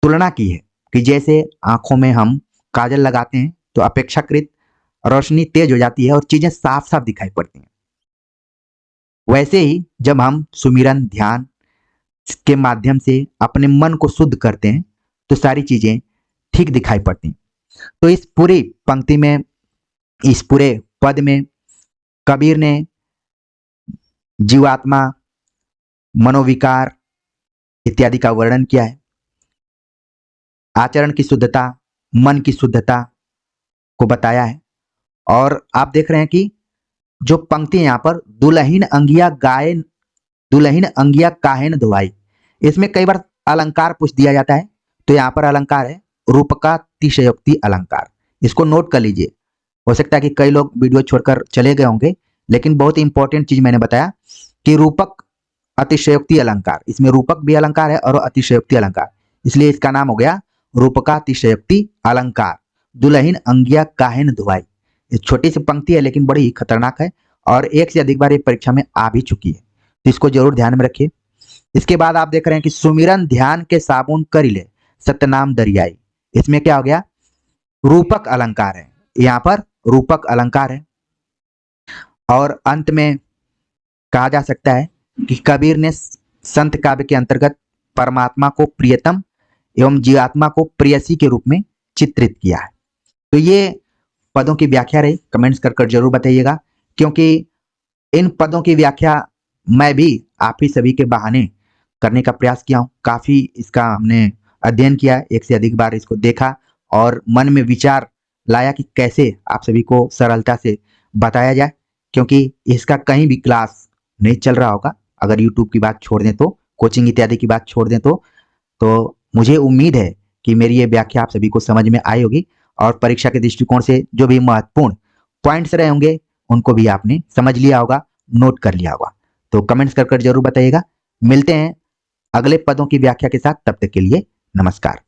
तुलना की है कि जैसे आंखों में हम काजल लगाते हैं तो अपेक्षाकृत रोशनी तेज हो जाती है और चीजें साफ साफ दिखाई पड़ती हैं, वैसे ही जब हम सुमिरन ध्यान के माध्यम से अपने मन को शुद्ध करते हैं तो सारी चीजें ठीक दिखाई पड़ती हैं। तो इस पूरी पंक्ति में, इस पूरे पद में कबीर ने जीवात्मा, मनोविकार इत्यादि का वर्णन किया है। आचरण की शुद्धता, मन की शुद्धता को बताया है। और आप देख रहे हैं कि जो पंक्ति यहाँ पर दुल्हन अंगिया काहेन धोवाई, इसमें कई बार अलंकार पूछ दिया जाता है। तो यहाँ पर अलंकार है रूपकातिशयोक्ति अलंकार, इसको नोट कर लीजिए। हो सकता है कि कई लोग वीडियो छोड़कर चले गए होंगे, लेकिन बहुत इंपॉर्टेंट चीज मैंने बताया कि रूपक अतिशयोक्ति अलंकार, इसमें रूपक भी अलंकार है और अतिशयोक्ति अलंकार, इसलिए इसका नाम हो गया रूपकातिशयोक्ति अलंकार। दुल्हन अंगिया काहेन धोवाई, ये छोटी सी पंक्ति है लेकिन बड़ी खतरनाक है, और एक से अधिक बार ये परीक्षा में आ भी चुकी है, तो इसको जरूर ध्यान में रखिए। इसके बाद आप देख रहे हैं कि सुमिरन ध्यान के साबुन करी ले सत्यनाम दरियाई, इसमें क्या हो गया, रूपक अलंकार है, यहाँ पर रूपक अलंकार है। और अंत में कहा जा सकता है कि कबीर ने संत काव्य के अंतर्गत परमात्मा को प्रियतम एवं जीवात्मा को प्रेयसी के रूप में चित्रित किया है। तो ये पदों की व्याख्या रही, कमेंट्स कर जरूर बताइएगा, क्योंकि इन पदों की व्याख्या मैं भी आप ही सभी के बहाने करने का प्रयास किया हूँ। काफी इसका हमने अध्ययन किया, एक से अधिक बार इसको देखा और मन में विचार लाया कि कैसे आप सभी को सरलता से बताया जाए, क्योंकि इसका कहीं भी क्लास नहीं चल रहा होगा। अगर यूट्यूब की बात छोड़ दें तो, कोचिंग इत्यादि की बात छोड़ दें तो मुझे उम्मीद है कि मेरी ये व्याख्या आप सभी को समझ में आई होगी, और परीक्षा के दृष्टिकोण से जो भी महत्वपूर्ण पॉइंट्स रहे होंगे उनको भी आपने समझ लिया होगा, नोट कर लिया होगा। तो कमेंट्स कर जरूर बताइएगा। मिलते हैं अगले पदों की व्याख्या के साथ, तब तक के लिए नमस्कार।